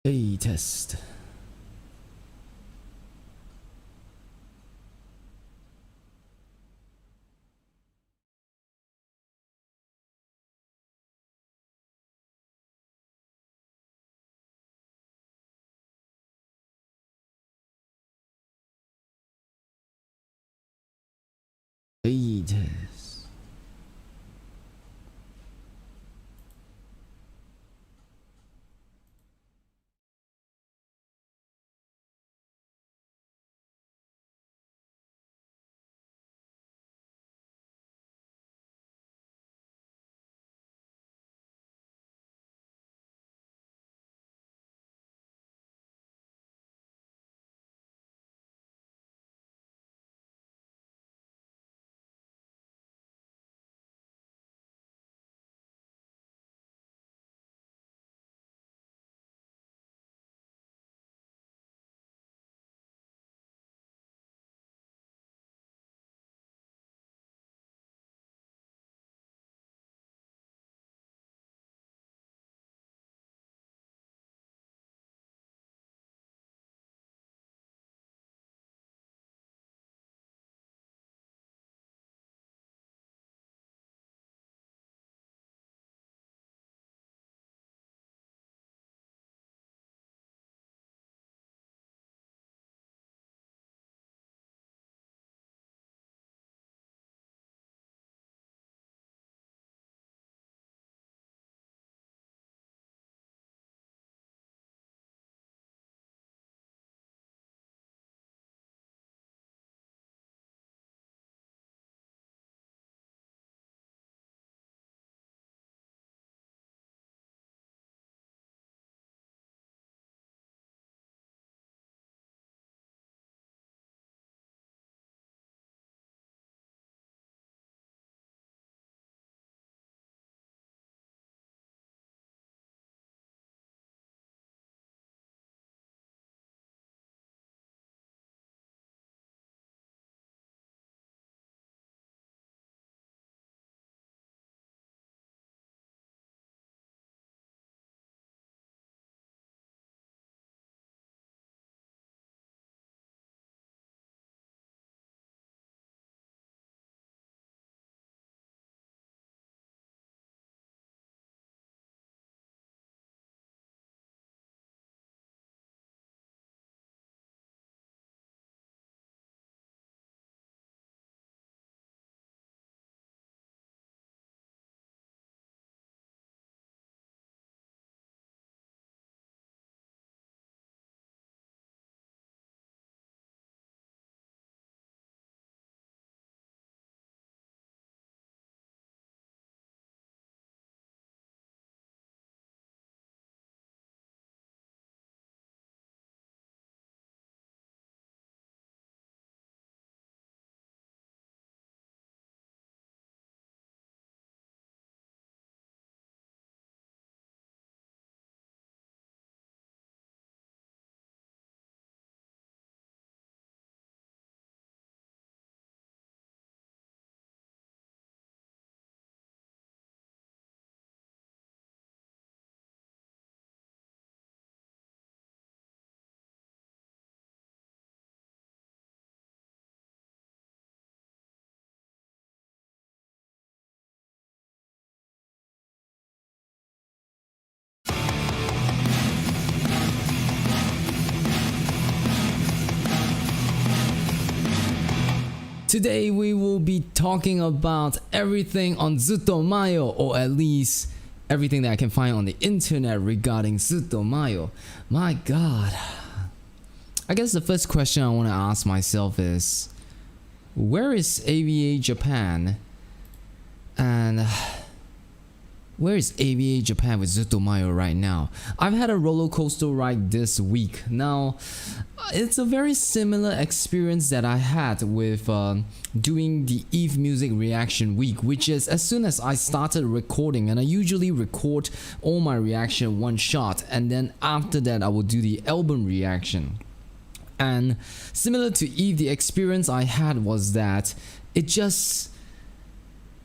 A test. A test. Today we will be talking about everything on Zutomayo, or at least everything that I can find on the internet regarding Zutomayo. My god. I guess the first question I want to ask myself is, where is AVA Japan? And where is AVA Japan with Zutomayo right now? I've had a roller coaster ride this week. Now, it's a very similar experience that I had with doing the Eve Music Reaction Week, which is as soon as I started recording, and I usually record all my reaction one shot, and then after that I will do the album reaction. And similar to Eve, the experience I had was that it just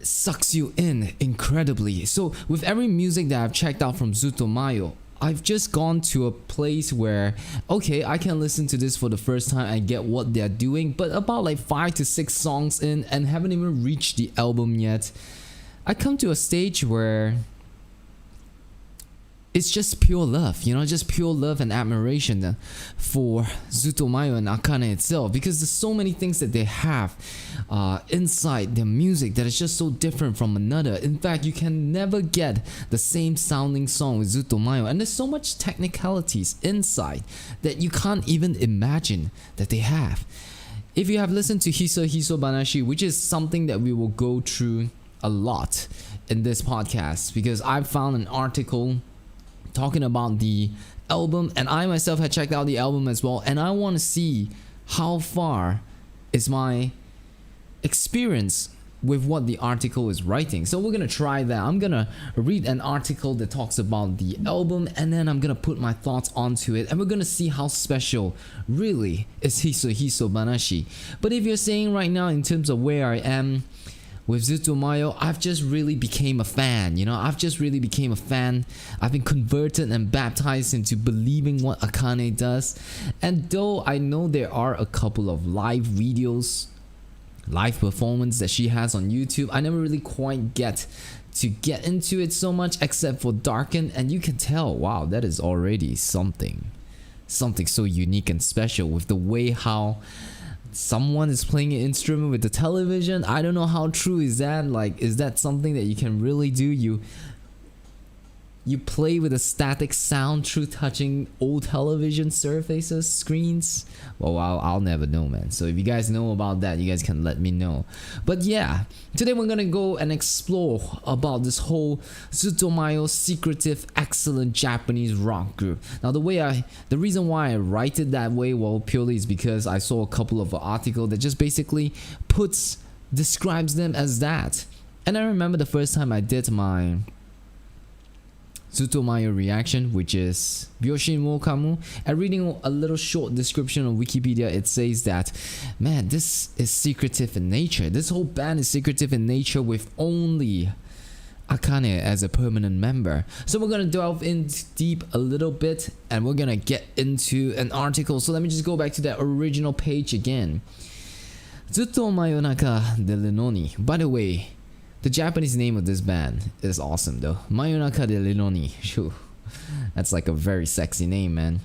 sucks you in incredibly. So with every music that I've checked out from Zutomayo, I've just gone to a place where, okay, I can listen to this for the first time and get what they're doing, but about like 5 to 6 songs in and haven't even reached the album yet, I come to a stage where it's just pure love, just pure love and admiration for Zutomayo and Akane itself, because there's so many things that they have inside their music that is just so different from another. In fact, you can never get the same sounding song with Zutomayo, and there's so much technicalities inside that you can't even imagine that they have. If you have listened to Hiso Hiso Banashi, which is something that we will go through a lot in this podcast, because I found an article talking about the album, and I myself had checked out the album as well, and I want to see how far is my experience with what the article is writing. So we're gonna try that. I'm gonna read an article that talks about the album, and then I'm gonna put my thoughts onto it, and we're gonna see how special really is Hiso Hiso Banashi. But if you're saying right now in terms of where I am with Zutomayo, I've just really became a fan, I've just really became a fan. I've been converted and baptized into believing what Akane does. And though I know there are a couple of live videos, live performance that she has on YouTube, I never really quite get into it so much, except for Darken, and you can tell, wow, that is already something so unique and special with the way how someone is playing an instrument with the television. I don't know how true is that. Like, is that something that you can really do? You play with a static sound through touching old television surfaces, screens? Well, I'll never know, man. So if you guys know about that, you guys can let me know. But yeah, today we're gonna go and explore about this whole Zutomayo Secretive excellent Japanese rock group. Now the reason why I write it that way, well, purely is because I saw a couple of articles that just basically describes them as that. And I remember the first time I did my Zutomayo reaction, which is Byoshin wo Kamu, and reading a little short description on Wikipedia, it says that, man, this is secretive in nature. This whole band is secretive in nature with only Akane as a permanent member. So we're gonna delve in deep a little bit, and we're gonna get into an article. So let me just go back to that original page again. Zutomayo Naka de Lenoni. By the way, the Japanese name of this band is awesome though. Mayonaka de Lenoni. Shoo. That's like a very sexy name, man.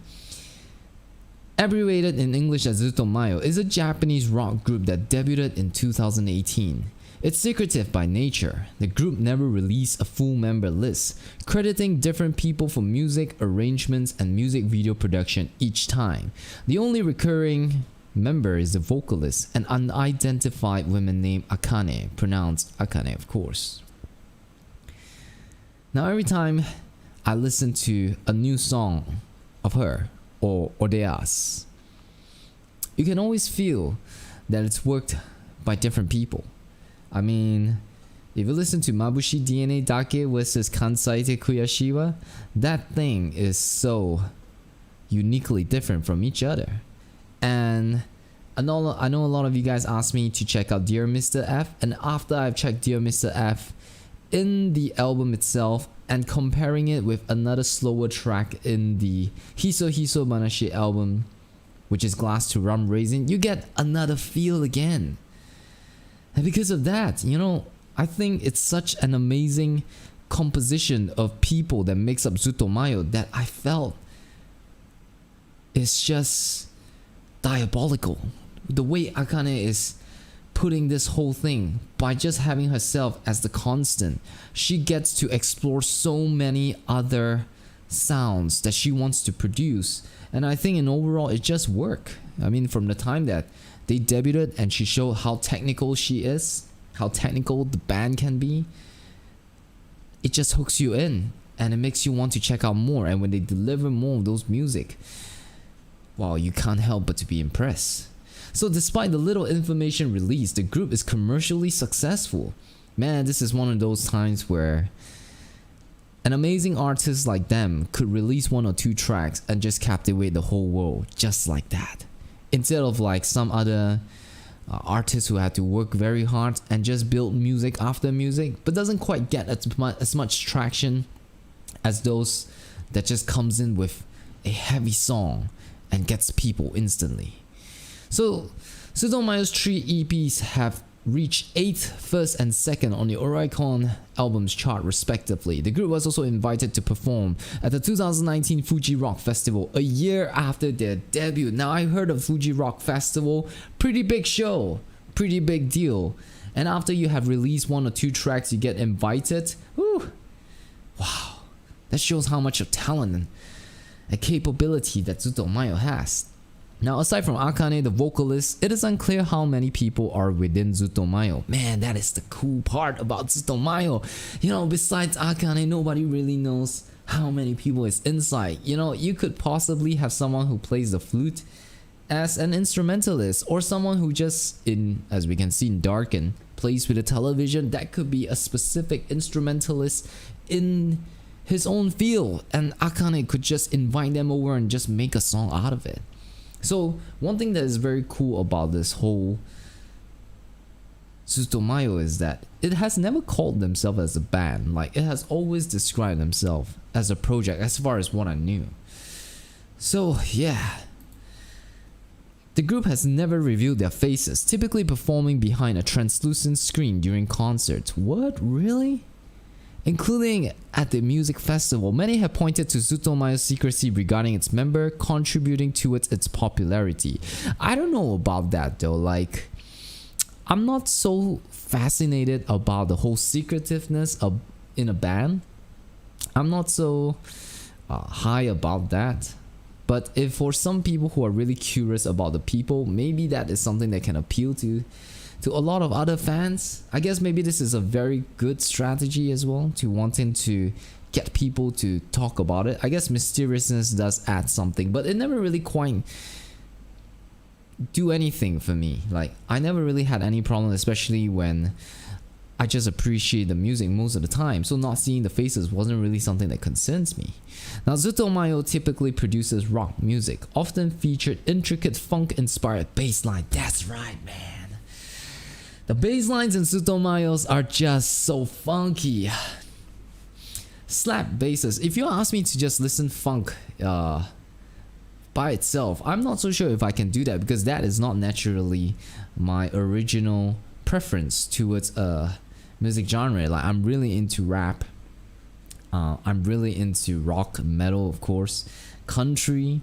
Abbreviated in English as Zutomayo, is a Japanese rock group that debuted in 2018. It's secretive by nature. The group never released a full member list, crediting different people for music arrangements and music video production each time. The only recurring member is the vocalist, an unidentified woman named Akane, pronounced Akane of course. Now every time I listen to a new song of her or theirs, you can always feel that it's worked by different people. I mean, if you listen to Mabushi DNA Dake versus Kansai Te Kuyashiwa, that thing is so uniquely different from each other. And I know a lot of you guys asked me to check out Dear Mr. F, and after I've checked Dear Mr. F in the album itself and comparing it with another slower track in the Hiso Hiso Banashi album, which is Glass to Rum Raisin, you get another feel again. And because of that, I think it's such an amazing composition of people that makes up Zutomayo that I felt it's just diabolical. The way Akane is putting this whole thing, by just having herself as the constant, she gets to explore so many other sounds that she wants to produce, and I think in overall it just worked. I mean, from the time that they debuted and she showed how technical she is, how technical the band can be, it just hooks you in and it makes you want to check out more. And when they deliver more of those music, wow, you can't help but to be impressed. So despite the little information released, the group is commercially successful. Man, this is one of those times where an amazing artist like them could release 1 or 2 tracks and just captivate the whole world just like that. Instead of like some other artists who had to work very hard and just build music after music, but doesn't quite get as much traction as those that just comes in with a heavy song and gets people instantly. So Zutomayo's 3 EPs have reached 8th, 1st and 2nd on the Oricon albums chart respectively. The group was also invited to perform at the 2019 Fuji Rock Festival a year after their debut. Now I heard of Fuji Rock Festival, pretty big show, pretty big deal. And after you have released 1 or 2 tracks, you get invited. Whew. Wow, that shows how much of talent and capability that Zutomayo has. Now, aside from Akane, the vocalist, it is unclear how many people are within Zutomayo. Man, that is the cool part about Zutomayo. You know, besides Akane, nobody really knows how many people is inside. You know, you could possibly have someone who plays the flute as an instrumentalist, or someone who just, as we can see in Darken, plays with the television. That could be a specific instrumentalist in his own field, and Akane could just invite them over and just make a song out of it. So one thing that is very cool about this whole Zutomayo is that it has never called themselves as a band. Like, it has always described themselves as a project, as far as what I knew. So yeah, the group has never revealed their faces, typically performing behind a translucent screen during concerts. What, really? Including at the music festival, many have pointed to Zutomayo's secrecy regarding its member contributing towards its popularity. I don't know about that though. Like, I'm not so fascinated about the whole secretiveness of in a band. I'm not so high about that. But if for some people who are really curious about the people, maybe that is something that can appeal to a lot of other fans. I guess maybe this is a very good strategy as well, to wanting to get people to talk about it. I guess mysteriousness does add something, but it never really quite do anything for me. Like, I never really had any problem, especially when I just appreciate the music most of the time, so not seeing the faces wasn't really something that concerns me. Now, Zutomayo typically produces rock music, often featured intricate funk-inspired bass line. That's right, man. The bass lines in Zutomayo's are just so funky. Slap basses. If you ask me to just listen funk by itself, I'm not so sure if I can do that, because that is not naturally my original preference towards a music genre. Like, I'm really into rap. I'm really into rock, metal, of course, country,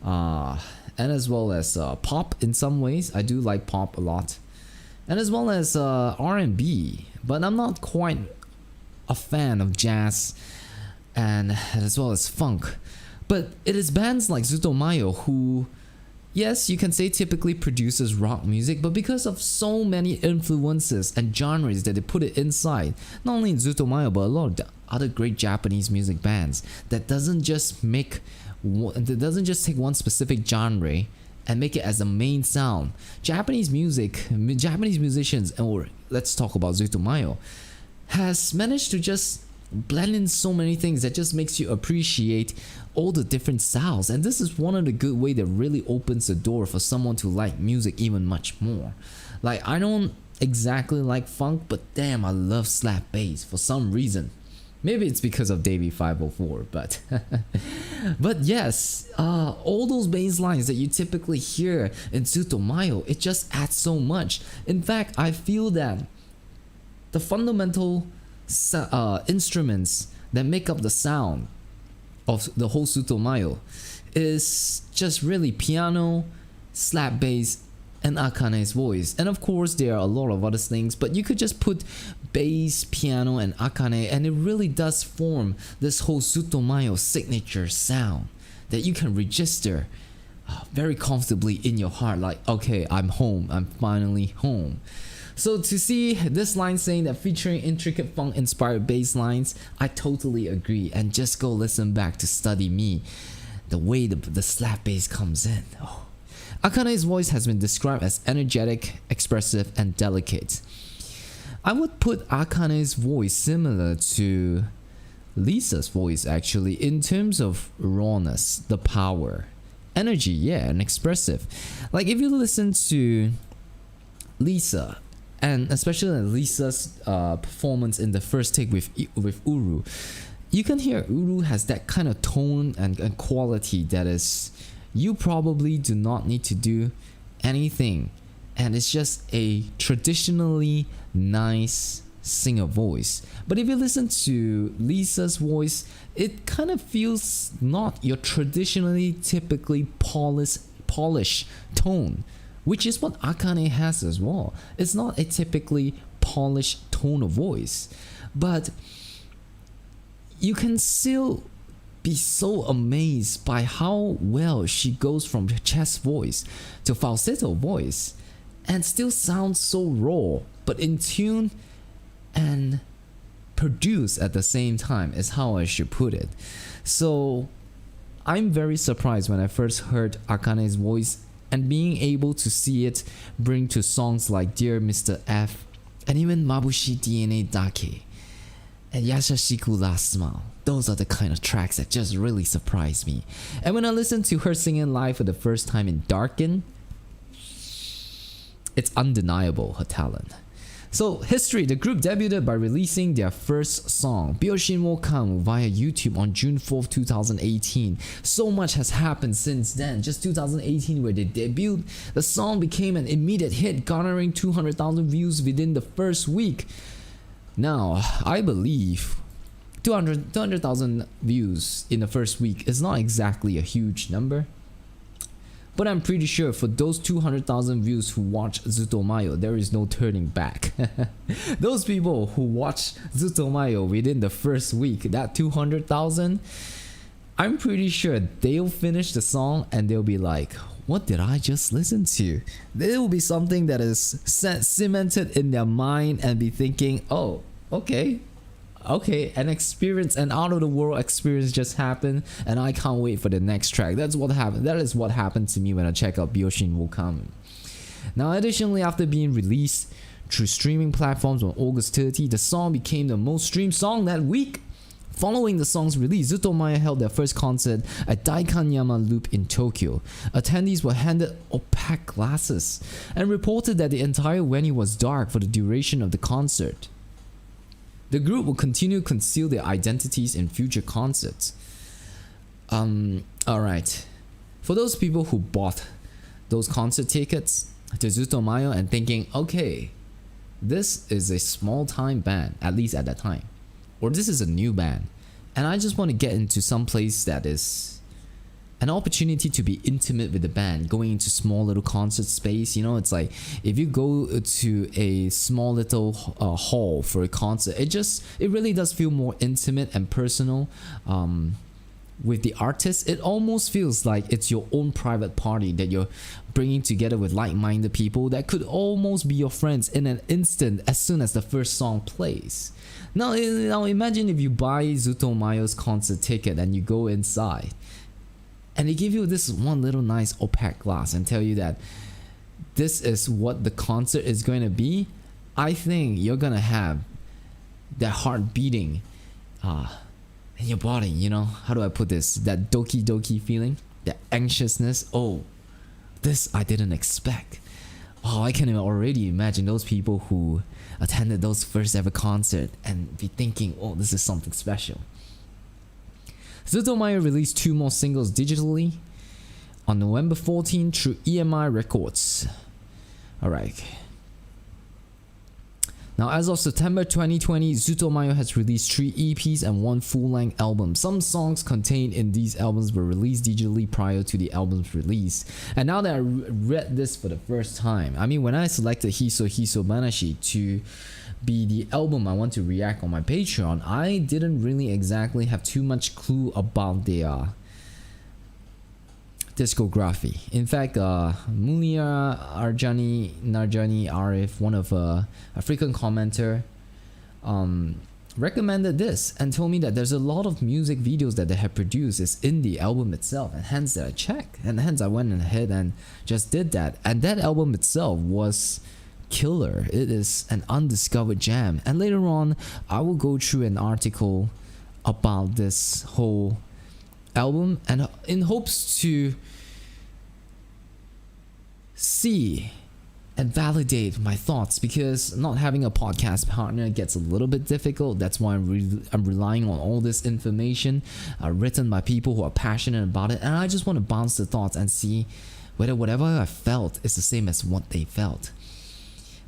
and as well as pop in some ways. I do like pop a lot. And as well as R&B, but I'm not quite a fan of jazz and as well as funk. But it is bands like Zutomayo who, yes, you can say typically produces rock music, but because of so many influences and genres that they put it inside, not only in Zutomayo but a lot of the other great Japanese music bands, that doesn't just take one specific genre and make it as the main sound. Japanese musicians, or let's talk about Zutomayo, has managed to just blend in so many things that just makes you appreciate all the different styles. And this is one of the good way that really opens the door for someone to like music even much more. Like, I don't exactly like funk, but damn, I love slap bass for some reason. Maybe it's because of Davey 504, but but yes, all those bass lines that you typically hear in Zutomayo, it just adds so much. In fact, I feel that the fundamental instruments that make up the sound of the whole Zutomayo is just really piano, slap bass, and Akane's voice. And of course there are a lot of other things, but you could just put bass, piano, and Akane, and it really does form this whole Zutomayo signature sound that you can register very comfortably in your heart. Like, okay, I'm home, I'm finally home. So to see this line saying that featuring intricate funk inspired bass lines, I totally agree. And just go listen back to Study Me, the way the slap bass comes in. Oh. Akane's voice has been described as energetic, expressive, and delicate. I would put Akane's voice similar to Lisa's voice actually, in terms of rawness, the power, energy, yeah, and expressive. Like, if you listen to Lisa, and especially Lisa's performance in the first take with Uru, you can hear Uru has that kind of tone and quality that is, you probably do not need to do anything, and it's just a traditionally nice singer voice. But if you listen to Lisa's voice, it kind of feels not your traditionally typically polished tone, which is what Akane has as well. It's not a typically polished tone of voice, but you can still be so amazed by how well she goes from chest voice to falsetto voice and still sounds so raw but in tune and produced at the same time, is how I should put it. So I'm very surprised when I first heard Akane's voice, and being able to see it bring to songs like Dear Mr. F and even Mabushi DNA Dake and Yashashiku Last Smile. Those are the kind of tracks that just really surprised me. And when I listened to her singing live for the first time in Darken, it's undeniable, her talent. So, history. The group debuted by releasing their first song, Byoshin wo Kamu, via YouTube on June 4th, 2018. So much has happened since then. Just 2018 where they debuted, the song became an immediate hit, garnering 200,000 views within the first week. Now, I believe 200,000 views in the first week is not exactly a huge number. But I'm pretty sure for those 200,000 views who watch Zutomayo, there is no turning back. Those people who watch Zutomayo within the first week, that 200,000, I'm pretty sure they'll finish the song and they'll be like, what did I just listen to? There will be something that is cemented in their mind and be thinking, oh, okay, an experience, an out of the world experience just happened, and I can't wait for the next track. That's what happened. That is what happened to me when I check out Byoshin wo Kamu. Now, additionally, after being released through streaming platforms on August 30, the song became the most streamed song that week. Following the song's release, Zutomayo held their first concert at Daikanyama Loop in Tokyo. Attendees were handed opaque glasses and reported that the entire venue was dark for the duration of the concert. The group will continue to conceal their identities in future concerts. Alright. For those people who bought those concert tickets to Zutomayo and thinking, okay, this is a small time band, at least at that time, or this is a new band, and I just want to get into some place that is an opportunity to be intimate with the band, going into small little concert space. You know, it's like if you go to a small little hall for a concert, it really does feel more intimate and personal. With the artist, it almost feels like it's your own private party that you're bringing together with like-minded people that could almost be your friends in an instant as soon as the first song plays. Now imagine if you buy Zutomayo's concert ticket and you go inside and they give you this one little nice opaque glass and tell you that this is what the concert is going to be. I think you're going to have that heart beating in your body, you know, how do I put this? That doki doki feeling, that anxiousness. Oh, this I didn't expect. Oh, I can already imagine those people who attended those first ever concert and be thinking, oh, this is something special. Zutomayo released 2 more singles digitally on November 14 through EMI Records. Alright. Now, as of September 2020, Zutomayo has released 3 EPs and 1 full-length album. Some songs contained in these albums were released digitally prior to the album's release. And now that I read this for the first time, I mean, when I selected Hiso Hiso Banashi to be the album I want to react on my Patreon, I didn't really exactly have too much clue about their discography. In fact, Mulia Narjani Arif, one of a frequent commenter, recommended this and told me that there's a lot of music videos that they have produced is in the album itself, and hence that I checked, and hence I went ahead and just did that. And that album itself was killer. It is an undiscovered gem, and later on I will go through an article about this whole album and in hopes to see and validate my thoughts, because not having a podcast partner gets a little bit difficult. That's why I'm relying on all this information written by people who are passionate about it, and I just want to bounce the thoughts and see whether whatever I felt is the same as what they felt.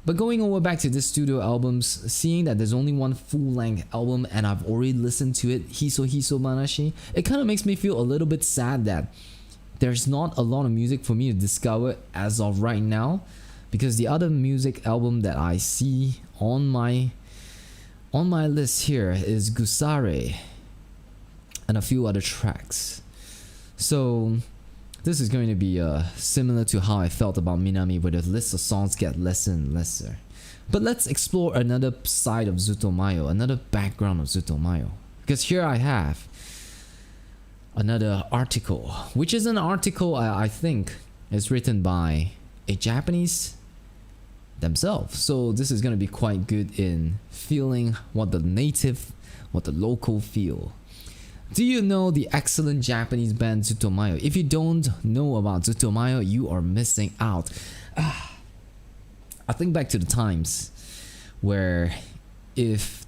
But going over back to this studio albums, seeing that there's only one full-length album and I've already listened to it, Hiso Hiso Manashi, it kind of makes me feel a little bit sad that there's not a lot of music for me to discover as of right now, because the other music album that I see on my list here is Gusare and a few other tracks. So this is going to be similar to how I felt about Minami, where the list of songs get lesser and lesser. But let's explore another side of Zutomayo, another background of Zutomayo, because here I have another article, which is an article I think is written by a Japanese themselves. So this is going to be quite good in feeling what the local feel. Do you know the excellent Japanese band Zutomayo? If you don't know about Zutomayo, you are missing out. I think back to the times where if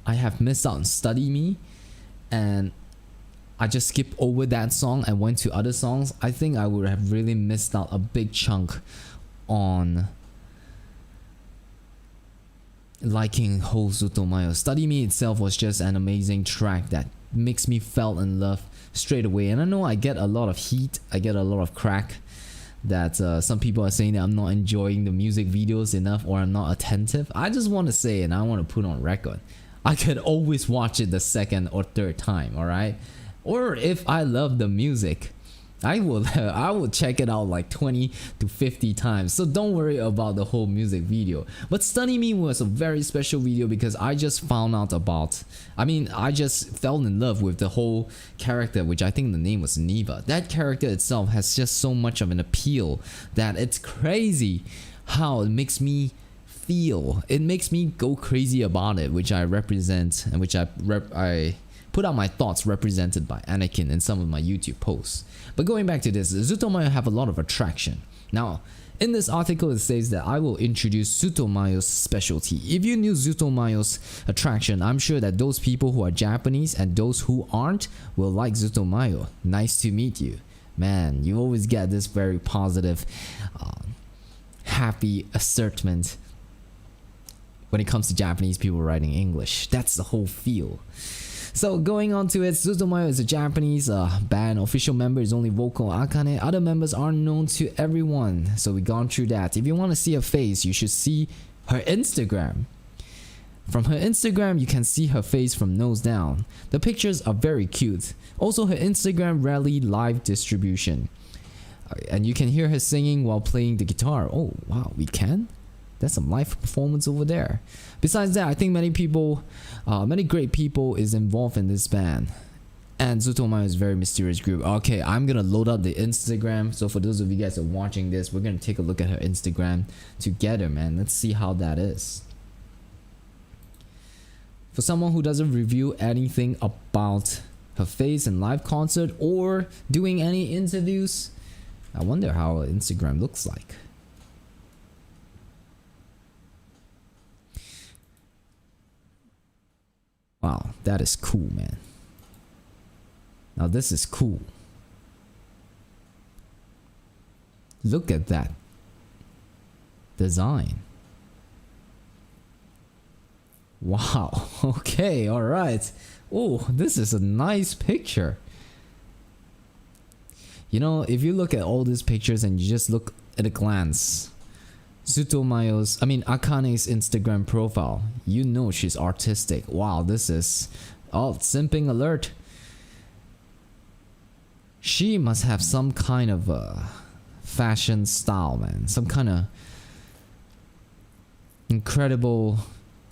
I have missed out on Study Me and I just skipped over that song and went to other songs, I think I would have really missed out a big chunk on liking whole Zutomayo. Study Me itself was just an amazing track that makes me fell in love straight away. And I know I get a lot of heat, I get a lot of crack that some people are saying that I'm not enjoying the music videos enough or I'm not attentive. I just want to say, and I want to put on record, I could always watch it the second or third time, alright? Or if I love the music, I will check it out like 20 to 50 times. So don't worry about the whole music video. But Study Me was a very special video because I just found out about, I just fell in love with the whole character, which I think the name was Neva. That character itself has just so much of an appeal that it's crazy how it makes me feel. It makes me go crazy about it, which I represent and which I put out my thoughts represented by Anakin in some of my YouTube posts. But going back to this, Zutomayo have a lot of attraction. Now, in this article it says that I will introduce Zutomayo's specialty. If you knew Zutomayo's attraction, I'm sure that those people who are Japanese and those who aren't will like Zutomayo. Nice to meet you. Man, you always get this very positive, happy assertment when it comes to Japanese people writing English. That's the whole feel. So going on to it, Zutomayo is a Japanese band. Official member is only vocal Akane. Other members aren't known to everyone. So we gone through that. If you want to see her face, you should see her Instagram. From her Instagram, you can see her face from nose down. The pictures are very cute. Also, her Instagram rarely live distribution. And you can hear her singing while playing the guitar. Oh, wow, we can? That's some live performance over there. Besides that, I think many great people is involved in this band. And Zutomayo is a very mysterious group. Okay, I'm gonna load up the Instagram. So for those of you guys who are watching this, we're gonna take a look at her Instagram together, man. Let's see how that is. For someone who doesn't review anything about her face in live concert or doing any interviews, I wonder how her Instagram looks like. Wow, that is cool, man. Now this is cool. Look at that design. Wow, okay, alright. Oh, this is a nice picture. You know, if you look at all these pictures and you just look at a glance, Akane's Instagram profile, you know she's artistic. Wow, this is simping alert. She must have some kind of fashion style, man. Some kind of incredible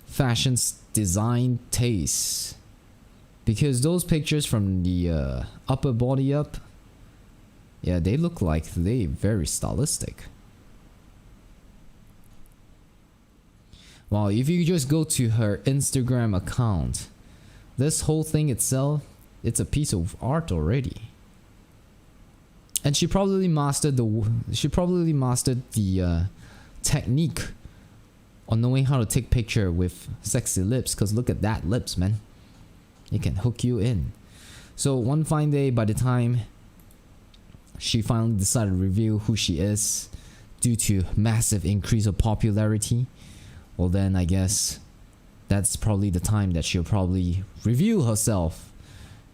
fashion design taste. Because those pictures from the upper body up, yeah, they look like they very stylistic. Wow, if you just go to her Instagram account, this whole thing itself, it's a piece of art already. And she probably mastered the technique on knowing how to take picture with sexy lips, because look at that lips, man. It can hook you in. So one fine day, by the time she finally decided to reveal who she is due to massive increase of popularity, well then I guess that's probably the time that she'll probably reveal herself,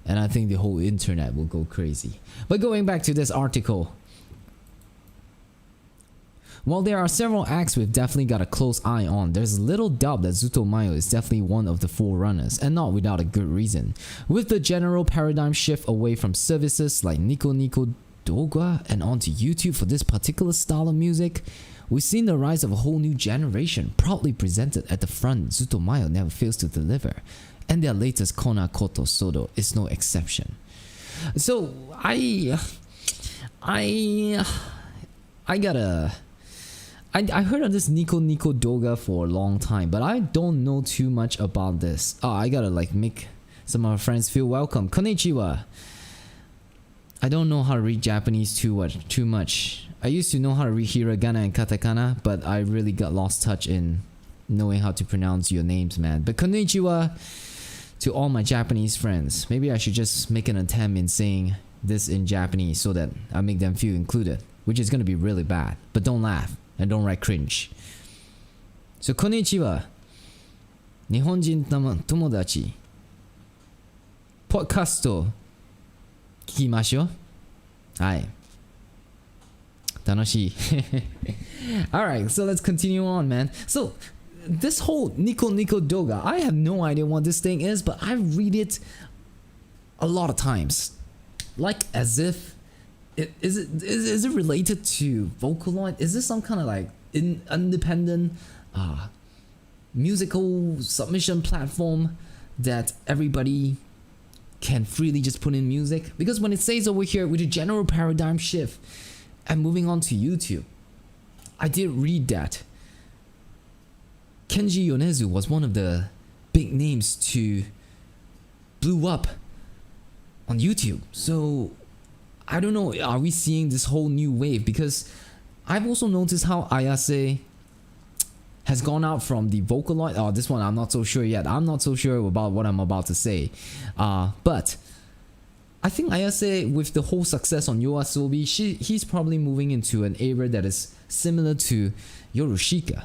and I think the whole internet will go crazy. But going back to this article, while there are several acts we've definitely got a close eye on, there's little doubt that Zutomayo is definitely one of the forerunners, and not without a good reason. With the general paradigm shift away from services like Nico Nico Doga and onto YouTube for this particular style of music, we've seen the rise of a whole new generation, proudly presented at the front. Zutomayo never fails to deliver, and their latest Kona Koto Sodo is no exception. So I heard of this Nico Nico Doga for a long time, but I don't know too much about this. Oh, I gotta like make some of my friends feel welcome. Konnichiwa. I don't know how to read Japanese too much. I used to know how to read hiragana and katakana, but I really got lost touch in knowing how to pronounce your names, man. But konnichiwa to all my Japanese friends. Maybe I should just make an attempt in saying this in Japanese so that I make them feel included, which is gonna be really bad. But don't laugh and don't write cringe. So konnichiwa, Nihonjin tomodachi. Podcast 聞きましょう。はい。楽しい。Alright, so let's continue on, man. So this whole Nico Nico Doga, I have no idea what this thing is, but I read it a lot of times, like as if is it related to Vocaloid? Is this some kind of like independent musical submission platform that everybody can freely just put in music? Because when it says over here with a general paradigm shift and moving on to YouTube, I did read that Kenji Yonezu was one of the big names to blew up on YouTube. So I don't know, are we seeing this whole new wave? Because I've also noticed how Ayase has gone out from the Vocaloid. Oh, this one I'm not so sure yet. I'm not so sure about what I'm about to say. But I think Ayase, with the whole success on YOASOBI, he's probably moving into an era that is similar to Yorushika.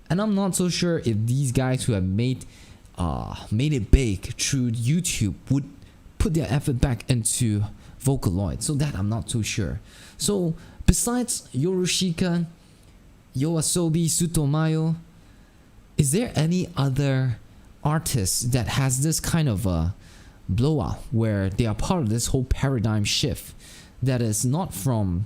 And I'm not so sure if these guys who have made it big through YouTube would put their effort back into Vocaloid. So that I'm not too sure. So besides Yorushika, YOASOBI, Zutomayo, is there any other artist that has this kind of a blowout where they are part of this whole paradigm shift that is not from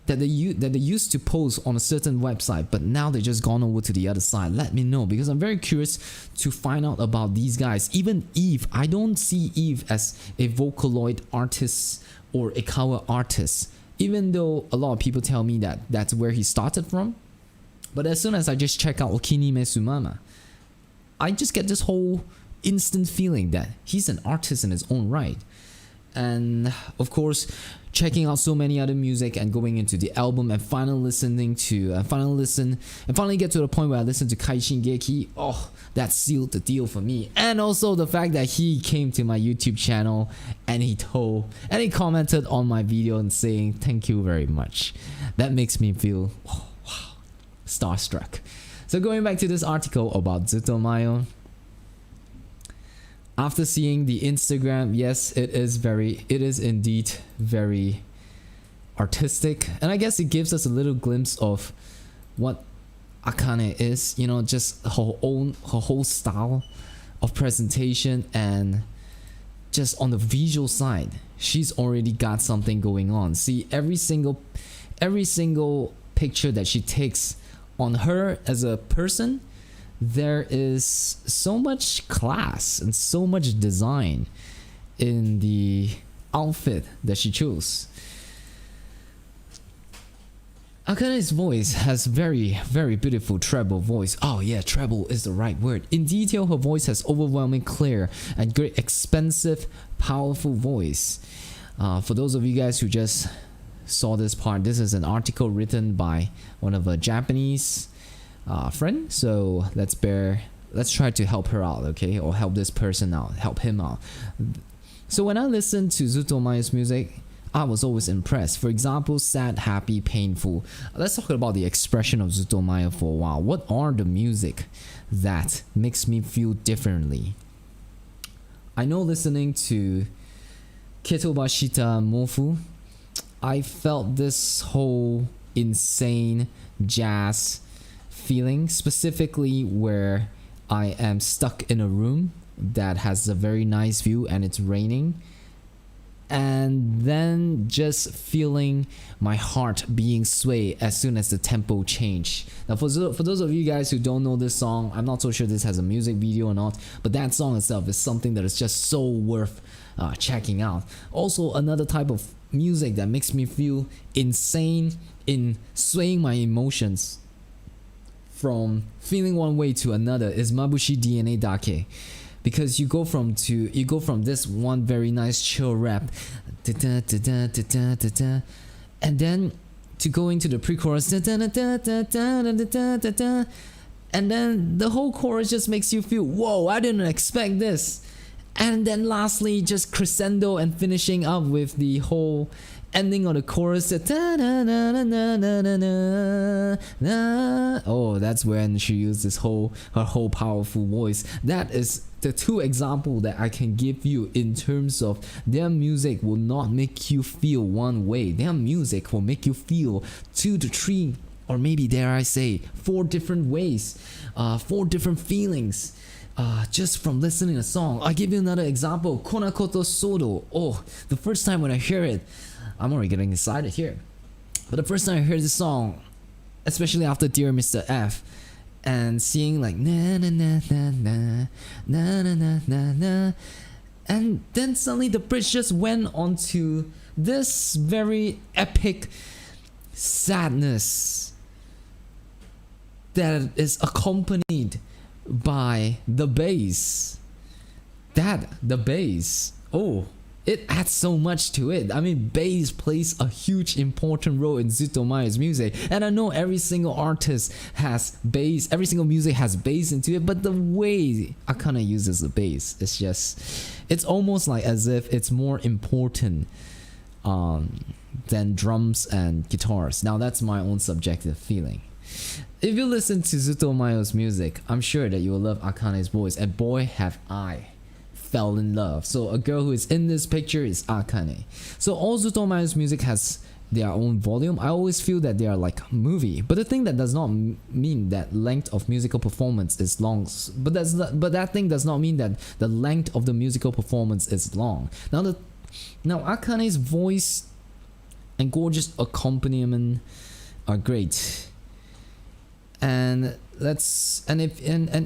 that they used to post on a certain website, but now they just gone over to the other side? Let me know, because I'm very curious to find out about these guys. Even Eve, I don't see Eve as a Vocaloid artist or a Kawa artist, even though a lot of people tell me that that's where he started from. But as soon as I just check out Okinime Sumama, I just get this whole instant feeling that he's an artist in his own right. And of course, checking out so many other music and going into the album and finally get to the point where I listen to Kai Shingeki. Oh, that sealed the deal for me. And also the fact that he came to my YouTube channel and he commented on my video and saying thank you very much. That makes me feel starstruck. So going back to this article about Zutomayo, after seeing the Instagram, yes, it is indeed very artistic, and I guess it gives us a little glimpse of what Akane is, you know, just her whole style of presentation, and just on the visual side, she's already got something going on. See, every single picture that she takes on her as a person, there is so much class and so much design in the outfit that she chose. Akane's voice has very, very beautiful treble voice. Oh yeah, treble is the right word. In detail, her voice has overwhelming, clear, and great, expensive, powerful voice. For those of you guys who just saw this part. This is an article written by one of a Japanese friend. So let's try to help her out, okay, or help this person out, help him out. So when I listened to Zutomayo's music, I was always impressed. For example, sad, happy, painful. Let's talk about the expression of Zutomayo for a while. What are the music that makes me feel differently? I know listening to Ketobashita Mofu, I felt this whole insane jazz feeling, specifically where I am stuck in a room that has a very nice view and it's raining, and then just feeling my heart being swayed as soon as the tempo changed. Now for those of you guys who don't know this song, I'm not so sure this has a music video or not, but that song itself is something that is just so worth checking out. Also, another type of music that makes me feel insane in swaying my emotions from feeling one way to another is Mabushi DNA Dake. Because you go from this one very nice chill rap, and then to go into the pre-chorus, and then the whole chorus just makes you feel, whoa, I didn't expect this. And then lastly, just crescendo and finishing up with the whole ending of the chorus. Oh, that's when she used her whole powerful voice. That is the two examples that I can give you in terms of their music will not make you feel one way. Their music will make you feel 2 to 3, or maybe dare I say 4 different ways, 4 different feelings. Just from listening to a song. I'll give you another example. Konakoto Sodo. Oh, the first time when I hear it, I'm already getting excited here. But the first time I heard this song, especially after Dear Mr. F, and seeing like na na na na na na na na na na, and then suddenly the bridge just went onto this very epic sadness that is accompanied by the bass. The bass, oh, it adds so much to it. I mean, bass plays a huge important role in Zutomayo's music, and I know every single artist has bass, every single music has bass into it, but the way Akane uses the bass, it's almost like as if it's more important than drums and guitars. Now that's my own subjective feeling. If you listen to Zutomayo's music, I'm sure that you will love Akane's voice, and boy have I fell in love. So a girl who is in this picture is Akane. So all Zutomayo's music has their own volume. I always feel that they are like a movie, but the thing that does not mean that length of musical performance is long. But that thing does not mean that the length of the musical performance is long. Now Akane's voice and gorgeous accompaniment are great. And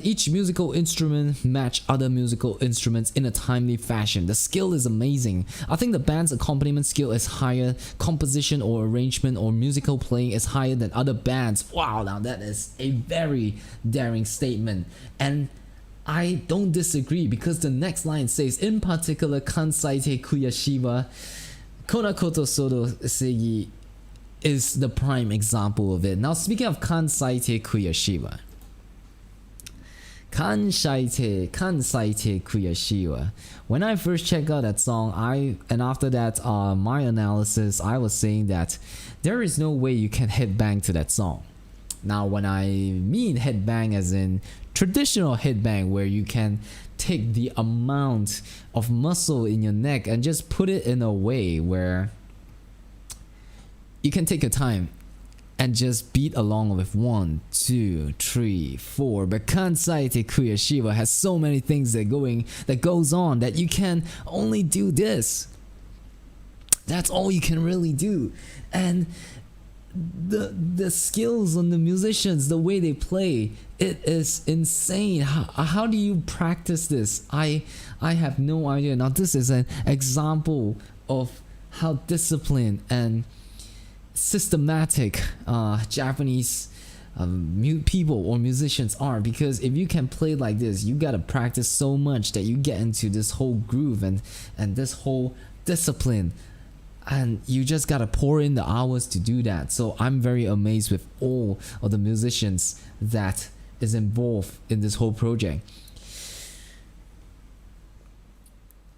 each musical instrument match other musical instruments in a timely fashion. The skill is amazing. I think the band's accompaniment skill is higher, composition or arrangement or musical playing is higher than other bands. Wow, now that is a very daring statement, and I don't disagree, because the next line says, in particular, Kansaite Kuyashiba, Konakoto Sodo Seigi is the prime example of it. Now speaking of Kansaite Kuyashiba, Kansaite Kuyashiba, when I first checked out that song, and after that my analysis, I was saying that there is no way you can headbang to that song. Now when I mean headbang as in traditional headbang, where you can take the amount of muscle in your neck and just put it in a way where you can take your time and just beat along with 1, 2, 3, 4. But Kansaite Kuyashiba has so many things that goes on that you can only do this. That's all you can really do. And the skills on the musicians, the way they play, it is insane. How do you practice this? I have no idea. Now this is an example of how disciplined and systematic Japanese people or musicians are, because if you can play like this, you gotta practice so much that you get into this whole groove and this whole discipline. and you just gotta pour in the hours to do that. So I'm very amazed with all of the musicians that is involved in this whole project.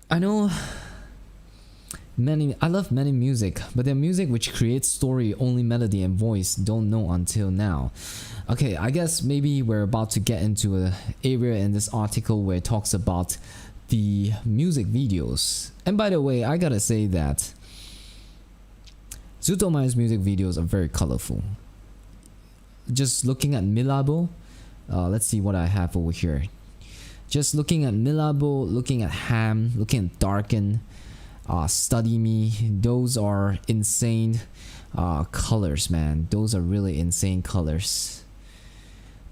I know I love many music, but there are music which creates story only melody and voice don't know until now. Okay, I guess maybe we're about to get into an area in this article where it talks about the music videos. And by the way, I gotta say that Zutomayo's music videos are very colorful. Just looking at Milabo, let's see what I have over here. Just looking at Milabo, looking at Ham, looking at Darken, Study Me, those are insane colors, man. Those are really insane colors.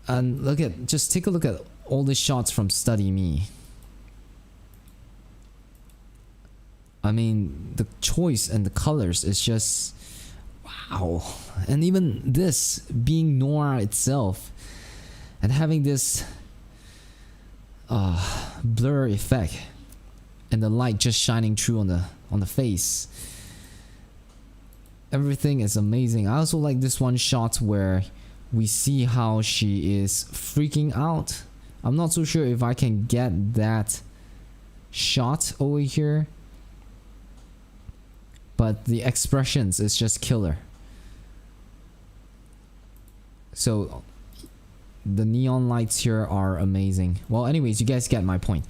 And just take a look at all the shots from Study Me. I mean, the choice and the colors is just wow. And even this being noir itself and having this blur effect and the light just shining through on the face. Everything is amazing. I also like this one shot where we see how she is freaking out. I'm not so sure if I can get that shot over here, but the expressions is just killer. So the neon lights here are amazing. Well, anyways, you guys get my point.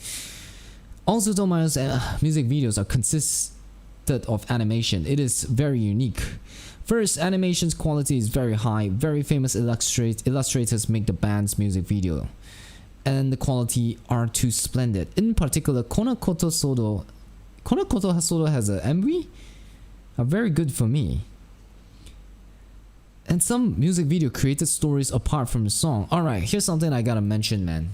Also, Zutomayo's music videos are consisted of animation. It is very unique. First, animation's quality is very high. Very famous illustrators make the band's music video, and the quality are too splendid. In particular, Konakoto Sodo has an MV, very good for me. And some music video created stories apart from the song. Alright, here's something I gotta mention, man.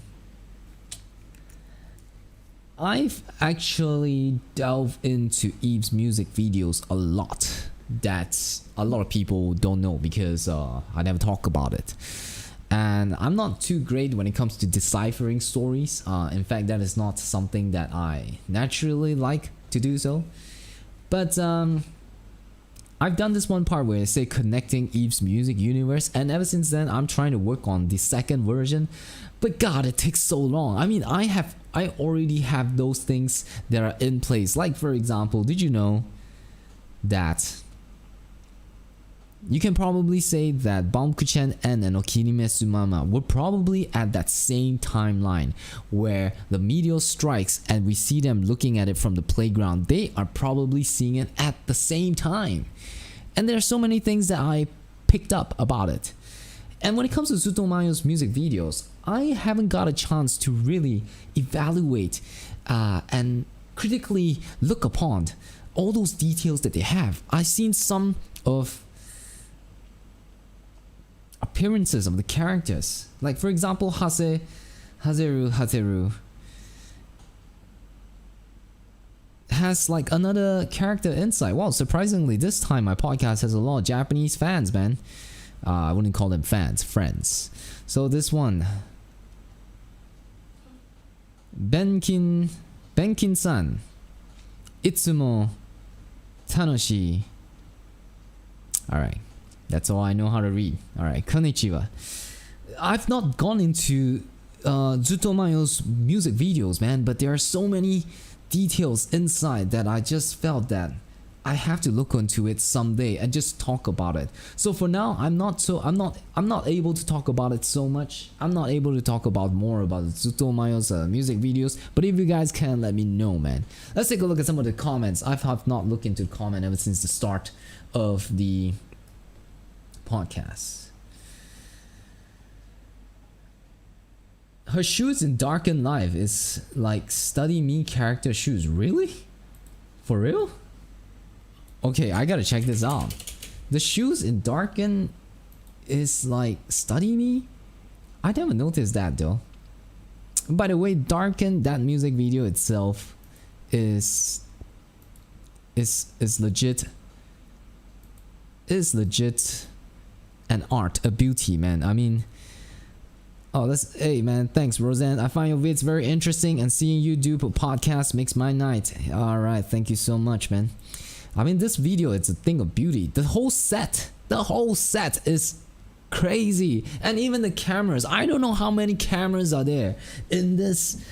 I've actually delved into Eve's music videos a lot. That a lot of people don't know because I never talk about it. And I'm not too great when it comes to deciphering stories. In fact, that is not something that I naturally like to do so. But I've done this one part where I say connecting Eve's music universe, and ever since then I'm trying to work on the second version. But God, it takes so long. I mean, I already have those things that are in place. Like for example, did you know that you can probably say that Baumkuchen and Okinime Sumama were probably at that same timeline where the meteor strikes and we see them looking at it from the playground. They are probably seeing it at the same time. And there are so many things that I picked up about it. And when it comes to Zutomayo's music videos, I haven't got a chance to really evaluate and critically look upon all those details that they have. I've seen some of appearances of the characters, like for example Hazeru has like another character inside. Wow, surprisingly this time my podcast has a lot of Japanese fans, man. I wouldn't call them fans, friends. So this one, Benkin-san, Itsumo Tanoshi. Alright, that's all I know how to read. Alright, konnichiwa. I've not gone into Zutomayo's music videos, man, but there are so many details inside that I just felt that I have to look into it someday and just talk about it. So for now, I'm not able to talk about it so much. I'm not able to talk about more about Zutomayo's music videos. But if you guys can, let me know, man. Let's take a look at some of the comments. I have not looked into comment ever since the start of the podcast. Her shoes in Darken Live is like Study Me character shoes. Really? For real? Okay, I gotta check this out. The shoes in Darken is like Study Me? I never noticed that though. By the way, Darken, that music video itself is legit. Is legit an art, a beauty, man. I mean, oh, hey man, thanks Roseanne. I find your vids very interesting and seeing you do podcast makes my night. Alright, thank you so much, man. I mean, this video, it's a thing of beauty. The whole set is crazy. And even the cameras, I don't know how many cameras are there in this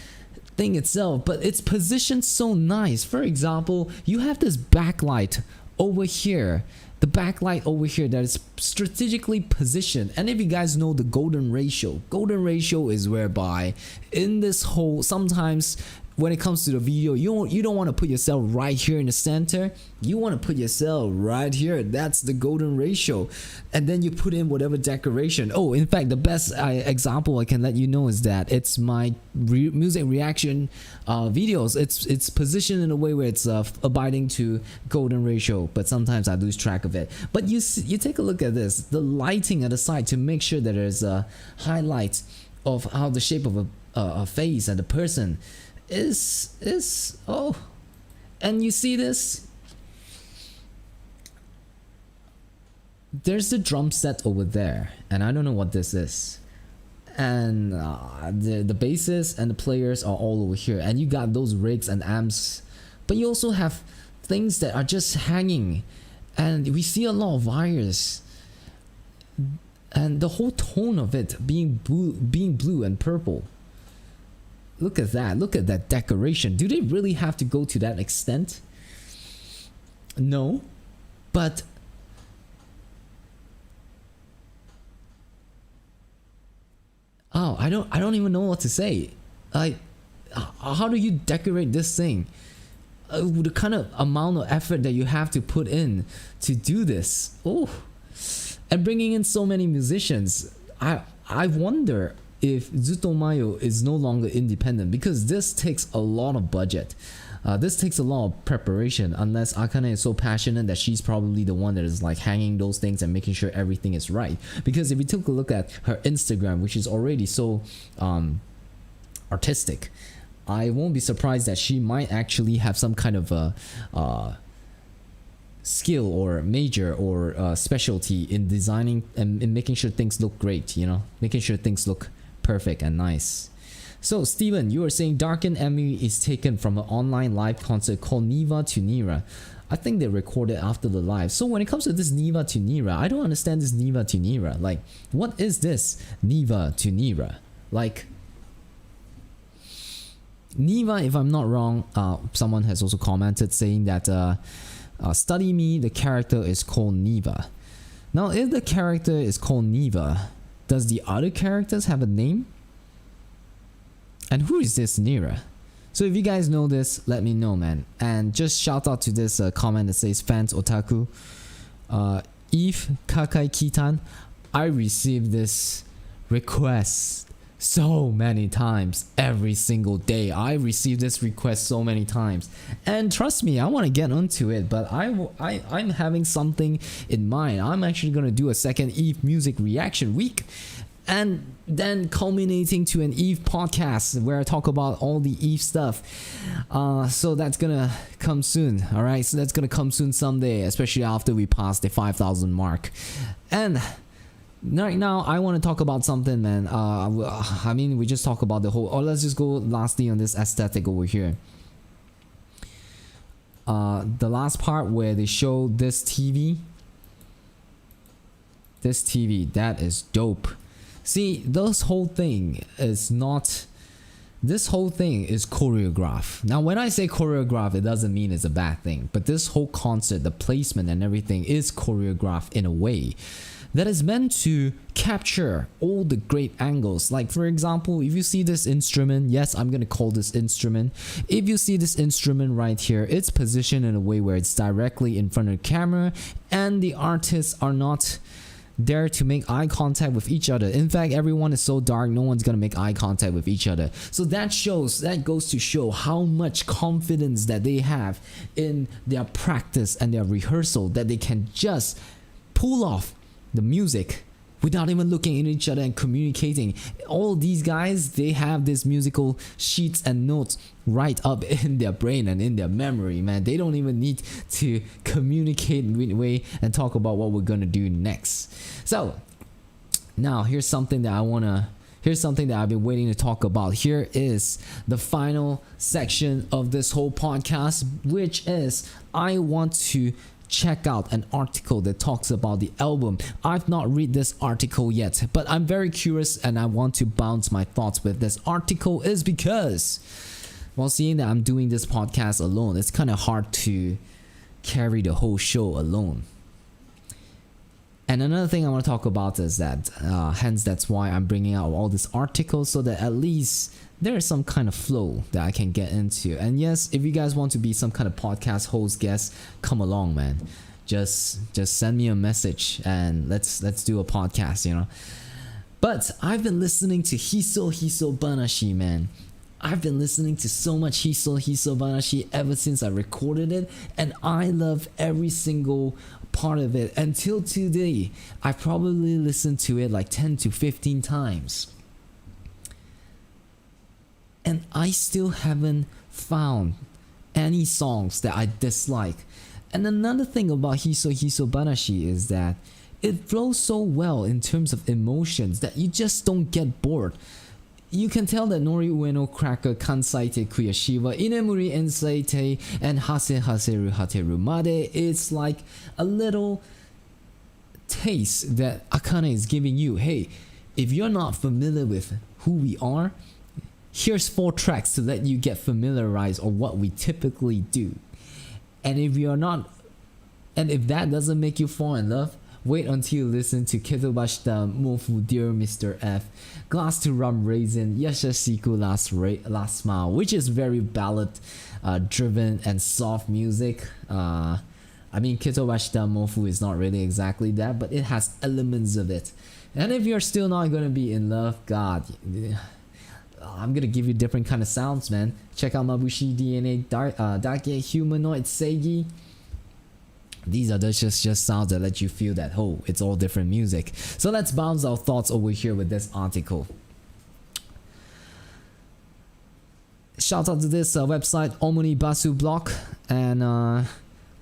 thing itself, but it's positioned so nice. For example, you have this backlight over here, the backlight over here that is strategically positioned. And if you guys know the golden ratio is whereby in this whole, sometimes when it comes to the video, you don't want to put yourself right here in the center. You want to put yourself right here. That's the golden ratio. And then you put in whatever decoration. Oh, in fact, the best example I can let you know is that it's my music reaction videos. It's positioned in a way where it's abiding to golden ratio, but sometimes I lose track of it. But you take a look at this, the lighting at the side to make sure that there's a highlight of how the shape of a face and the person is oh. And you see this, there's the drum set over there, and I don't know what this is, and the bassist and the players are all over here, and you got those rigs and amps, but you also have things that are just hanging, and we see a lot of wires, and the whole tone of it being blue and purple. Look at that. Look at that decoration. Do they really have to go to that extent? No. But oh, I don't even know what to say. Like, how do you decorate this thing? The kind of amount of effort that you have to put in to do this. Oh, and bringing in so many musicians. I wonder if Zutomayo is no longer independent, because this takes a lot of budget. This takes a lot of preparation, unless Akane is so passionate that she's probably the one that is like hanging those things and making sure everything is right. Because if we took a look at her Instagram, which is already so artistic, I won't be surprised that she might actually have some kind of a skill or major or specialty in designing and in making sure things look great, you know, making sure things look perfect and nice. So Steven, you were saying Darken MV is taken from an online live concert called Niva to Nira. I think they recorded after the live. So when it comes to this Niva to Nira, I don't understand this Niva to Nira. Like, what is this Niva to Nira? Like, Niva, if I'm not wrong, someone has also commented saying that Study Me, the character is called Niva. Now, if the character is called Niva, does the other characters have a name? And who is this Nira? So if you guys know this, let me know, man. And just shout out to this comment that says fans otaku. Eve Kakai Kitan, I received this request so many times every single day. I received this request so many times, and trust me, I want to get onto it, but I'm having something in mind. I'm actually gonna do a second Eve music reaction week, and then culminating to an Eve podcast where I talk about all the Eve stuff. So that's gonna come soon. All right, so that's gonna come soon someday, especially after we pass the 5,000 mark. And right now, I want to talk about something, man. I mean, we just talk about the whole. Or let's just go lastly on this aesthetic over here. The last part where they show this TV. This TV, that is dope. See, this whole thing is not. This whole thing is choreographed. Now, when I say choreographed, it doesn't mean it's a bad thing. But this whole concert, the placement and everything is choreographed in a way that is meant to capture all the great angles. Like, for example, if you see this instrument, yes, I'm gonna call this instrument. If you see this instrument right here, it's positioned in a way where it's directly in front of the camera, and the artists are not there to make eye contact with each other. In fact, everyone is so dark, no one's gonna make eye contact with each other. So that goes to show how much confidence that they have in their practice and their rehearsal, that they can just pull off the music without even looking at each other and communicating. All these guys, they have this musical sheets and notes right up in their brain and in their memory, man. They don't even need to communicate midway and talk about what we're gonna do next. So now here's something that I wanna here's something that I've been waiting to talk about. Here is the final section of this whole podcast, which is I want to check out an article that talks about the album. I've not read this article yet, but I'm very curious and I want to bounce my thoughts with this article is because, well, seeing that I'm doing this podcast alone, it's kind of hard to carry the whole show alone. And another thing I want to talk about is that, hence that's why I'm bringing out all these articles so that at least there is some kind of flow that I can get into. And yes, if you guys want to be some kind of podcast host guest, come along, man. Just send me a message and let's do a podcast, you know. But I've been listening to Hiso Banashi, man. I've been listening to so much Hiso Banashi ever since I recorded it, and I love every single part of it. Until today, I've probably listened to it like 10 to 15 times. And I still haven't found any songs that I dislike. And another thing about Hiso Banashi is that it flows so well in terms of emotions that you just don't get bored. You can tell that Nori Ueno Cracker Kansaite Kuyashiwa Inemuri Ensaite and Hase Haseru Hateru Made. It's like a little taste that Akane is giving you. Hey, if you're not familiar with who we are, here's 4 tracks to let you get familiarized on what we typically do. And if you're not, and if that doesn't make you fall in love, wait until you listen to Ketobashita Mofu Dear Mr. F, Glass to Rum Raisin, Yashashiku Last Smile, which is very ballad driven and soft music. I mean, Ketobashita Mofu is not really exactly that, but it has elements of it. And if you're still not gonna be in love, God, I'm gonna give you different kind of sounds, man. Check out Mabushi DNA, Dake Humanoid Seigi. These are just sounds that let you feel that, oh, it's all different music. So let's bounce our thoughts over here with this article. Shout out to this website, Omni Basu Blog, and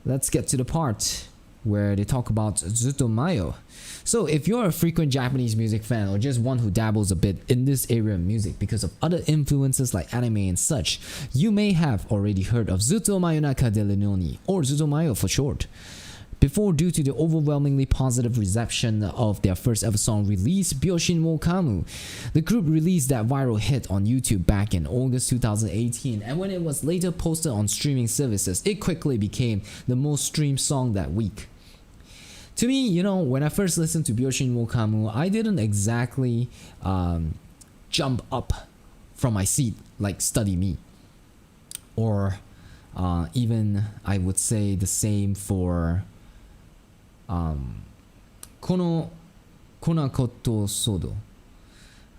let's get to the part where they talk about Zutomayo. So if you're a frequent Japanese music fan or just one who dabbles a bit in this area of music because of other influences like anime and such, you may have already heard of Zutomayo Naka de Lenoni, or Zutomayo for short. Before, due to the overwhelmingly positive reception of their first ever song release, Byoshin wo Kamu, the group released that viral hit on YouTube back in August 2018, and when it was later posted on streaming services, it quickly became the most streamed song that week. To me, you know, when I first listened to Byoshin wo Kamu, I didn't exactly jump up from my seat like Study Me. Or even I would say the same for Kono Konakoto Sodo.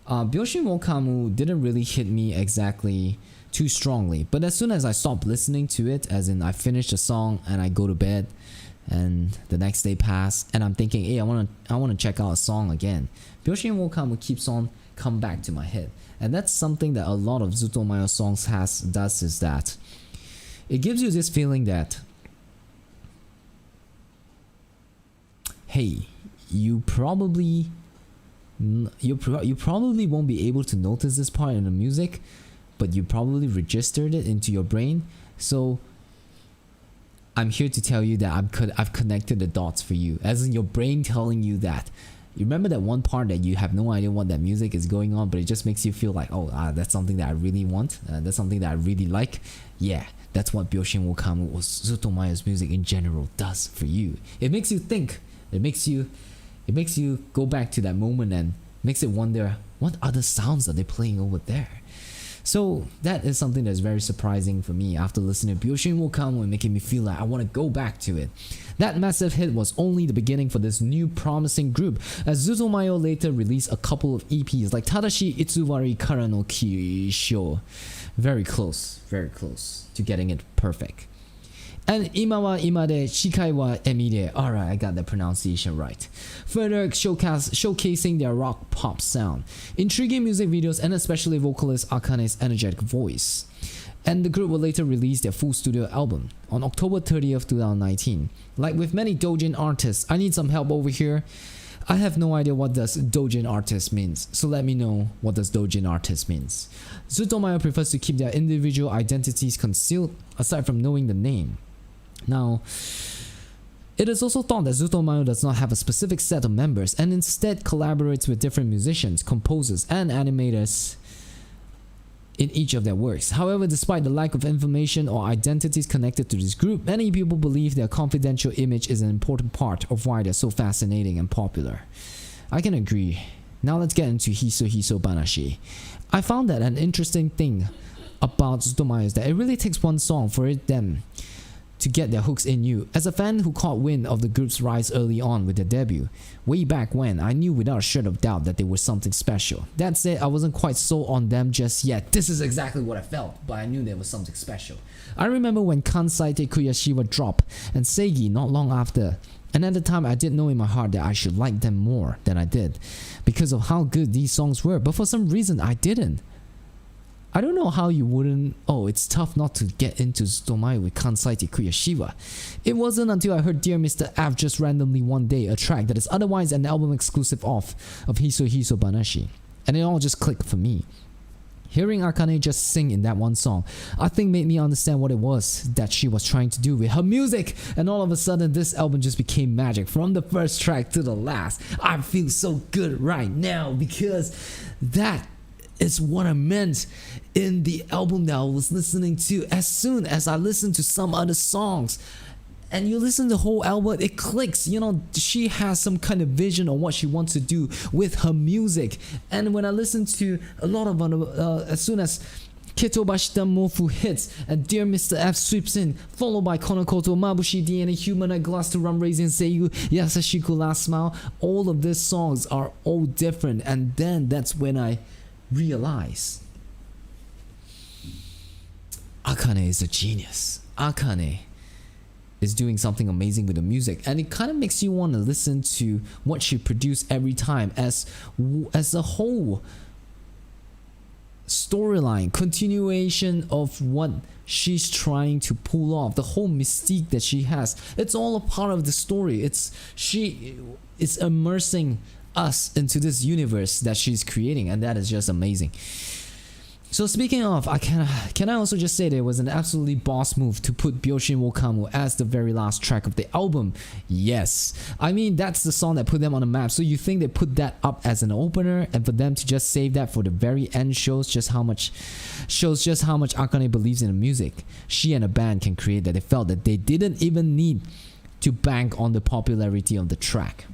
Byoshin wo Kamu didn't really hit me exactly too strongly, but as soon as I stopped listening to it, as in I finished the song and I go to bed, and the next day passed, and I'm thinking, hey, I wanna check out a song again, Byoshin wo Kamu keeps on come back to my head. And that's something that a lot of Zutomayo songs does, is that it gives you this feeling that, hey, you probably won't be able to notice this part in the music, but you probably registered it into your brain. So I'm here to tell you that I've connected the dots for you, as in your brain telling you that. You remember that one part that you have no idea what that music is going on, but it just makes you feel like, oh, that's something that I really want, that's something that I really like. Yeah, that's what Byoshin wo Kamu or Zutomayo's music in general does for you. It makes you think. It makes you go back to that moment and makes it wonder, what other sounds are they playing over there? So that is something that's very surprising for me after listening to Byoshin wo Kamu and making me feel like I want to go back to it. That massive hit was only the beginning for this new promising group, as Zutomayo later released a couple of EPs like Tadashi Itsuwari Kara no Kisho. Very close to getting it perfect. And Ima wa Ima de Shikai wa Emi de. Alright, I got the pronunciation right. Further showcasing their rock pop sound, intriguing music videos, and especially vocalist Akane's energetic voice. And the group will later release their full studio album on October 30th, 2019. Like with many doujin artists, I need some help over here. I have no idea what does doujin artist means, so let me know what does doujin artist means. Zutomayo prefers to keep their individual identities concealed aside from knowing the name. Now, it is also thought that Zutomayo does not have a specific set of members and instead collaborates with different musicians, composers, and animators in each of their works. However, despite the lack of information or identities connected to this group, many people believe their confidential image is an important part of why they're so fascinating and popular. I can agree. Now let's get into Hiso Hiso Banashi. I found that an interesting thing about Zutomayo is that it really takes one song for them to get their hooks in you. As a fan who caught wind of the group's rise early on with their debut, way back when, I knew without a shred of doubt that they were something special. That said, I wasn't quite sold on them just yet. This is exactly what I felt, but I knew there was something special. I remember when Kansai Tekuyashiwa dropped, and Seigi not long after, and at the time I did know in my heart that I should like them more than I did, because of how good these songs were, but for some reason I didn't. I don't know how you wouldn't. Oh, it's tough not to get into Zutomayo with Kansai Tekuyashiwa. It wasn't until I heard Dear Mr. F just randomly one day, a track that is otherwise an album exclusive of Hiso Hiso Banashi, and it all just clicked for me. Hearing Akane just sing in that one song, I think made me understand what it was that she was trying to do with her music, and all of a sudden this album just became magic from the first track to the last. I feel so good right now because that is what I meant in the album that I was listening to. As soon as I listened to some other songs and you listen to the whole album, it clicks. You know, she has some kind of vision on what she wants to do with her music. And when I listen to a lot of as soon as Ketobashita Mofu hits and Dear Mr. F sweeps in, followed by Konokoto, Mabushi DNA, Humanoid Glass to Rum Raising Seiyu, Yasashiku Last Smile, all of these songs are all different. And then that's when I realize Akane is a genius. Akane is doing something amazing with the music, and it kind of makes you want to listen to what she produced every time as a whole storyline, continuation of what she's trying to pull off, the whole mystique that she has. It's all a part of the story. She is immersing us into this universe that she's creating, and that is just amazing. So speaking of, can I also just say there was an absolutely boss move to put Byoshin Wokamu as the very last track of the album? Yes. I mean, that's the song that put them on the map, so you think they put that up as an opener, and for them to just save that for the very end shows just how much Akane believes in the music she and the band can create, that they felt that they didn't even need to bank on the popularity of the track.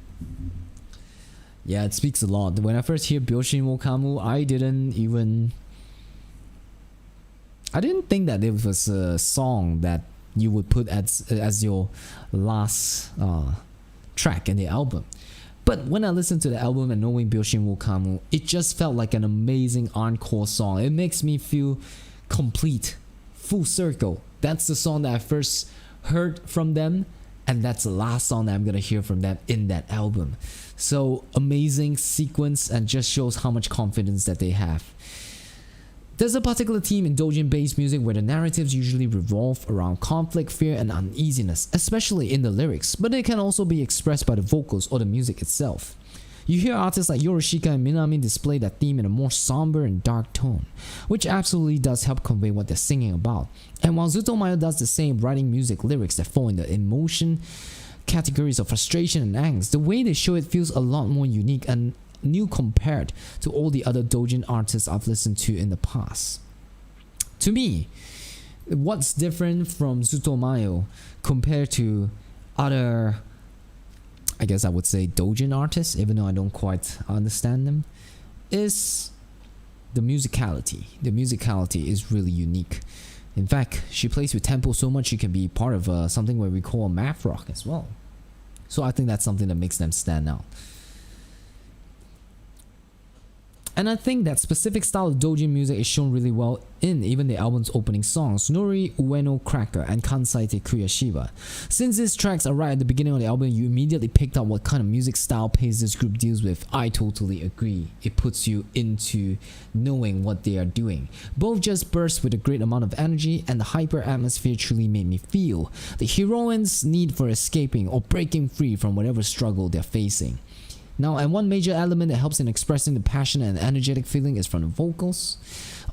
Yeah, it speaks a lot. When I first hear Byoshin Wokamu, I didn't think that it was a song that you would put as your last track in the album. But when I listened to the album and knowing Byoshin Wokamu, it just felt like an amazing encore song. It makes me feel complete, full circle. That's the song that I first heard from them, and that's the last song that I'm gonna hear from them in that album. So amazing sequence, and just shows how much confidence that they have. There's a particular theme in doujin-based music where the narratives usually revolve around conflict, fear, and uneasiness, especially in the lyrics, but it can also be expressed by the vocals or the music itself. You hear artists like Yoroshika and Minami display that theme in a more somber and dark tone, which absolutely does help convey what they're singing about. And while Zutomayo does the same, writing music lyrics that fall in the emotion categories of frustration and angst, the way they show it feels a lot more unique and new compared to all the other doujin artists I've listened to in the past. To me, what's different from Zutomayo compared to other, I guess I would say, doujin artists, even though I don't quite understand them, is the musicality. The musicality is really unique. In fact, she plays with tempo so much she can be part of something where we call math rock as well. So I think that's something that makes them stand out. And I think that specific style of doujin music is shown really well in even the album's opening songs, Nori Ueno Cracker and Kansai Tekuyashiwa. Since these tracks are right at the beginning of the album, you immediately picked up what kind of music style pace this group deals with. I totally agree. It puts you into knowing what they are doing. Both just burst with a great amount of energy, and the hyper atmosphere truly made me feel the heroine's need for escaping or breaking free from whatever struggle they're facing. Now, and one major element that helps in expressing the passion and energetic feeling is from the vocals.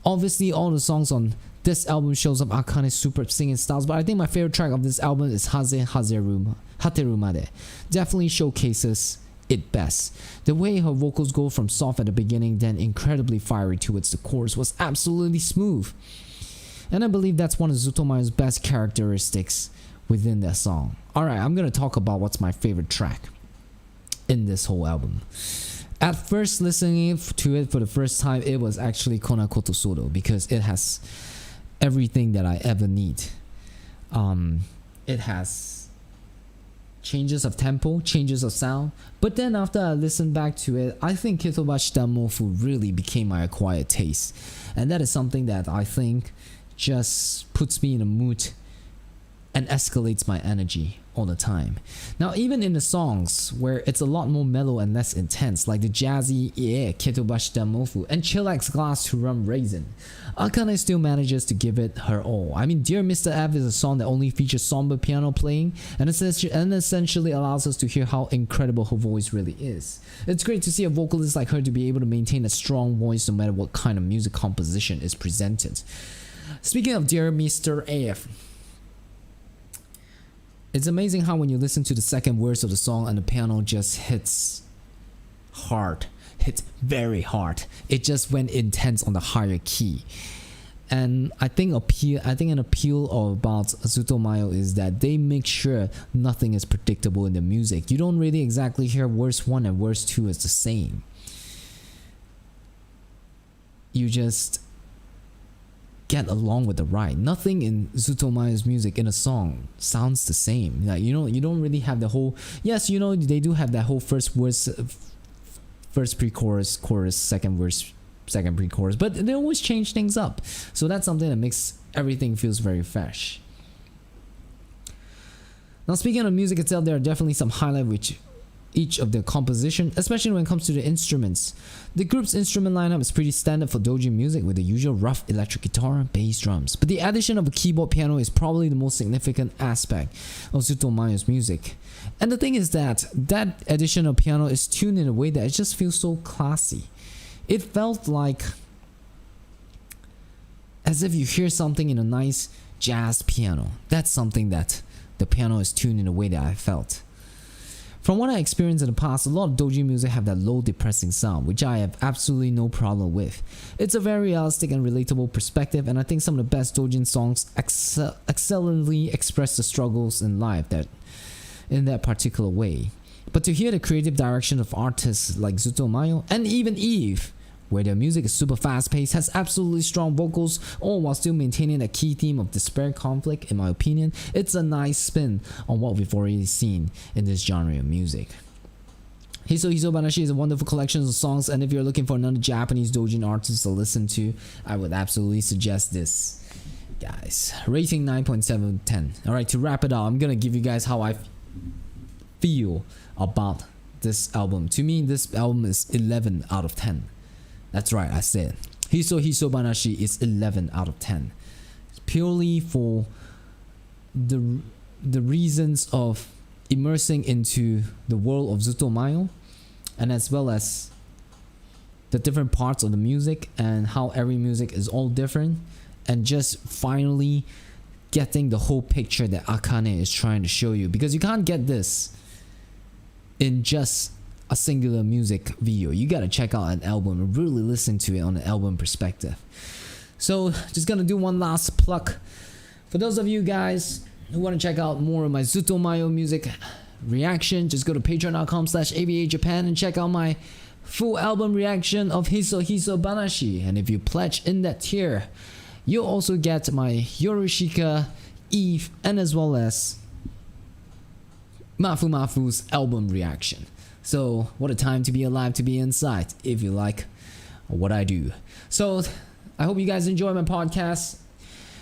Obviously, all the songs on this album shows up Akane's superb singing styles, but I think my favorite track of this album is Haterumade. Definitely showcases it best. The way her vocals go from soft at the beginning, then incredibly fiery towards the chorus was absolutely smooth. And I believe that's one of Zutomayo's best characteristics within that song. Alright, I'm gonna talk about what's my favorite track in this whole album. At first listening to it for the first time, it was actually Konakoto Soro, because it has everything that I ever need. It has changes of tempo, changes of sound, but then after I listened back to it, I think Kitobashita Mofu really became my acquired taste, and that is something that I think just puts me in a mood and escalates my energy all the time. Now, even in the songs where it's a lot more mellow and less intense, like the jazzy Yeah Ketobashita Mofu and Chillax Glass to Rum Raisin, Akane still manages to give it her all. I mean, Dear Mr. F is a song that only features somber piano playing and essentially allows us to hear how incredible her voice really is. It's great to see a vocalist like her to be able to maintain a strong voice no matter what kind of music composition is presented. Speaking of Dear Mr. F, it's amazing how when you listen to the second verse of the song and the piano just hits hard, hits very hard. It just went intense on the higher key. And I think an appeal about Zutomayo is that they make sure nothing is predictable in the music. You don't really exactly hear verse 1 and verse 2 is the same. You just get along with the ride. Nothing in Zutomayo's music in a song sounds the same. Like, you don't really have the whole. Yes, they do have that whole first verse, first pre-chorus, chorus, second verse, second pre-chorus, but they always change things up. So that's something that makes everything feels very fresh. Now, speaking of music itself, there are definitely some highlights which each of the composition, especially when it comes to the instruments. The group's instrument lineup is pretty standard for doujin music with the usual rough electric guitar and bass drums, but the addition of a keyboard piano is probably the most significant aspect of Zutomayo's music. And the thing is that addition of piano is tuned in a way that it just feels so classy. It felt like as if you hear something in a nice jazz piano. That's something that the piano is tuned in a way that I felt. From what I experienced in the past, a lot of doujin music have that low depressing sound, which I have absolutely no problem with. It's a very realistic and relatable perspective, and I think some of the best doujin songs excellently express the struggles in life in that particular way. But to hear the creative direction of artists like Zutomayo and even Eve, where their music is super fast-paced, has absolutely strong vocals, all while still maintaining a key theme of despair conflict, in my opinion, it's a nice spin on what we've already seen in this genre of music. Hiso Hiso Banashi is a wonderful collection of songs, and if you're looking for another Japanese doujin artist to listen to, I would absolutely suggest this. Guys, rating 9.7/10. Alright, to wrap it up, I'm gonna give you guys how I feel about this album. To me, this album is 11 out of 10. That's right, I said. Hiso Hiso Banashi is 11 out of 10. It's purely for the reasons of immersing into the world of Zutomayo, and as well as the different parts of the music and how every music is all different, and just finally getting the whole picture that Akane is trying to show you, because you can't get this in just a singular music video. You gotta check out an album and really listen to it on an album perspective. So just gonna do one last plug for those of you guys who want to check out more of my Zutomayo music reaction. Just go to patreon.com/ABAJapan and check out my full album reaction of Hiso Hiso Banashi. And if you pledge in that tier, you'll also get my Yorushika, Eve, and as well as Mafu Mafu's album reaction. So what a time to be alive, to be inside, if you like what I do. So I hope you guys enjoy my podcast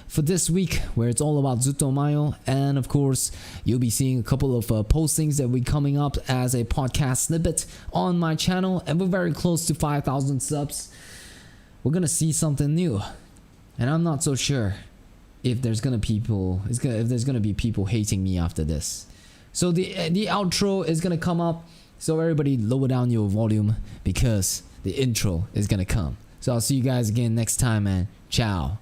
for this week, where it's all about Zutomayo, and of course you'll be seeing a couple of postings that will be coming up as a podcast snippet on my channel, and we're very close to 5,000 subs. We're gonna see something new, and I'm not so sure if there's gonna be people hating me after this. So the outro is gonna come up So everybody lower down your volume because the intro is gonna come. So I'll see you guys again next time, man. Ciao.